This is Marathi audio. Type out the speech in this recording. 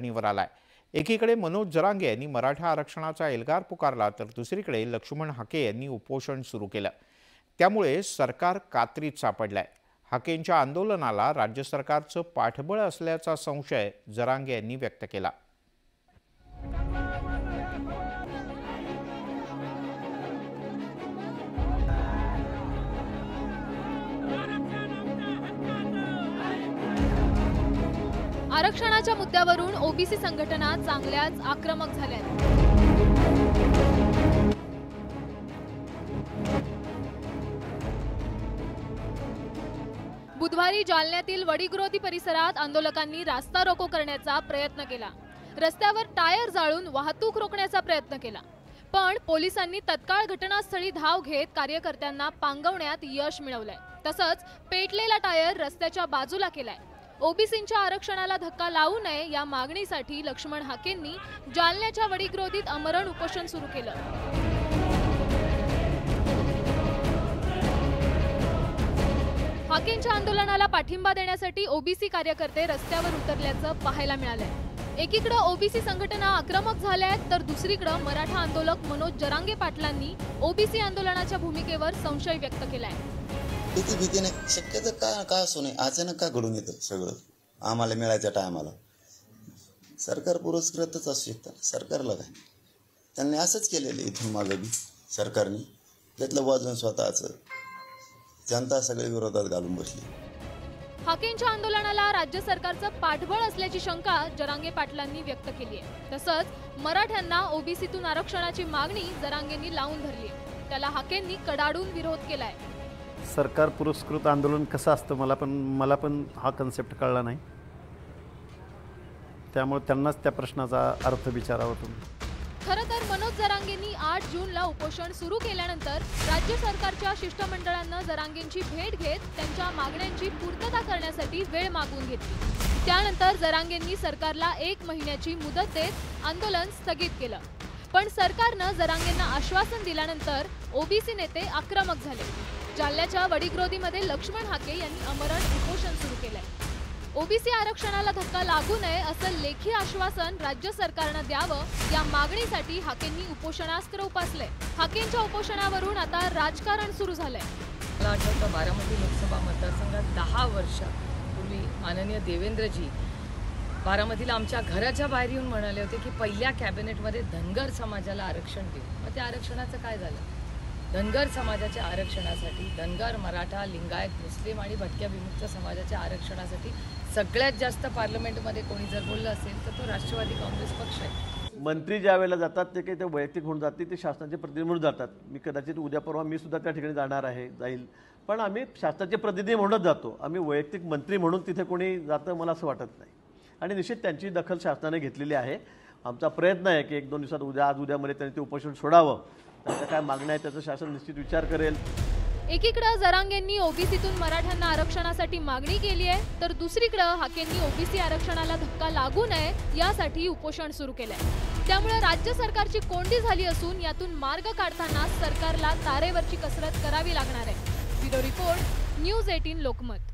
वर आलाय। एकीकडे मनोज जरांगे यांनी मराठा आरक्षणाचा एल्गार पुकारला, तर दुसरीकडे लक्ष्मण हाके यांनी उपोषण सुरू केलं। त्यामुळे सरकार कात्रीत सापडलंय। हाकेंच्या आंदोलनाला राज्य सरकारचं पाठबळ असल्याचा संशय जरांगे यांनी व्यक्त केला। आरक्षणाच्या मुद्द्यावरून ओबीसी संघटना चांगल्याच आक्रमक झाल्या। बुधवारी जालन्यातील वडीगरोदी परिसरात आंदोलकांनी रास्ता रोको करण्याचा प्रयत्न केला। रस्त्यावर टायर जाळून वाहतूक रोखण्याचा प्रयत्न केला, पण पोलिसांनी तत्काळ घटनास्थळी धाव घेत कार्यकर्त्यांना पांगवण्यात यश मिळवलंय। तसंच पेटलेला टायर रस्त्याच्या बाजूला केलाय। ओबीसींच्या आरक्षणाला धक्का लावू नये या मागणीसाठी लक्ष्मण हाकेंनी जालन्याच्या वडीगरोदीत आमरण उपोषण सुरू केलं। हाकेंच्या आंदोलनाला पाठिंबा देण्यासाठी ओबीसी कार्यकर्ते रस्त्यावर उतरल्याचं पाहायला मिळालंय। एकीकडे ओबीसी संघटना आक्रमक झाल्यात, तर दुसरीकडे मराठा आंदोलक मनोज जरांगे पाटलांनी ओबीसी आंदोलनाच्या भूमिकेवर संशय व्यक्त केलाय। किती भीतीने शक्यता का असू नये, अचानक का घडून येतं सगळं आम्हाला मिळायच्या टायमाला। सरकार पुरस्कृतच असू शकतं, सरकारला काय, त्यांनी असंच केलेलं इथून मागे बी सरकारने घेतलं वाजून स्वतःचं, जनता सगळे विरोधात घालून बसली। हाकेंच्या आंदोलनाला राज्य सरकारचं पाठबळ असल्याची शंका जरांगे पाटलांनी व्यक्त केली आहे। तसंच मराठ्यांना ओबीसीतून आरक्षणाची मागणी जरांगेंनी लावून धरली आहे, त्याला हाकेंनी कडाडून विरोध केलाय। सरकार पुरस्कृत आंदोलन कसं असतं मला पण हा कन्सेप्ट कळला नाही, त्यामुळे त्यांनाच त्या प्रश्नाचा अर्थ विचारावा तुम्ही। खरं तर मनोज जरांगेंनी 8 जूनला उपोषण सुरू केल्यानंतर राज्य सरकारच्या शिष्टमंडळानं जरांगेंची भेट घेत त्यांच्या मागण्यांची पूर्तता करण्यासाठी वेळ मागून घेतली। त्यानंतर जरांगेंनी सरकारला 1 महिन्याची मुदत देत आंदोलन स्थगित केलं, पण सरकारनं जरांगेंना आश्वासन दिल्यानंतर ओबीसी नेते आक्रमक झाले। जालन्याच्या वडीगरोदीमध्ये लक्ष्मण हाके यांनी आमरण उपोषण सुरू केलंय। ओबीसी आरक्षणाला धक्का लागू नये असं लेखी आश्वासन राज्य सरकारनं द्यावं या मागणीसाठी हाकेंनी उपोषणास्त्र उपासलंय। हाकेंच्या उपोषणावरून आता राजकारण सुरू झालंय। मला आठवतं बारामती लोकसभा मतदारसंघात 10 वर्षापूर्वी माननीय देवेंद्रजी बारामतीला आमच्या घराच्या बाहेर येऊन म्हणाले होते की पहिल्या कॅबिनेटमध्ये धनगर समाजाला आरक्षण देऊ। मग त्या आरक्षणाचं काय झालं? धनगर समाजाच्या आरक्षणासाठी, धनगर, मराठा, लिंगायत, मुस्लिम आणि भटक्या विमुक्त समाजाच्या आरक्षणासाठी सगळ्यात जास्त पार्लमेंटमध्ये कोणी जर बोललं असेल तर तो राष्ट्रवादी काँग्रेस पक्ष आहे। मंत्री ज्या वेळेला जातात ते काही ते वैयक्तिक होऊन जाते, ते शासनाचे प्रतिनिधी म्हणून जातात। मी कदाचित उद्या परवा मी सुद्धा त्या ठिकाणी जाईल, पण आम्ही शासनाचे प्रतिनिधी म्हणूनच जातो। आम्ही वैयक्तिक मंत्री म्हणून तिथे कोणी जातं मला असं वाटत नाही, आणि निश्चित त्यांची दखल शासनाने घेतलेली आहे। आमचा प्रयत्न आहे की 1-2 दिवसात आज उद्यामध्ये त्यांनी ते उपोषण सोडावं। त्यांच्या काय मागण्या आहेत त्याचा शासन निश्चित विचार करेल। एकीकडे जरांगेंनी ओबीसीतून मराठ्यांना आरक्षणासाठी मागणी केली आहे, तर दुसरीकडे हाकेंनी ओबीसी आरक्षणाला धक्का लागू नये यासाठी उपोषण सुरू केलंय। त्यामुळे राज्य सरकारची कोंडी झाली असून यातून मार्ग काढताना सरकारला तारेवरची कसरत करावी लागणार आहे। Bureau report, news 18 Lokmat.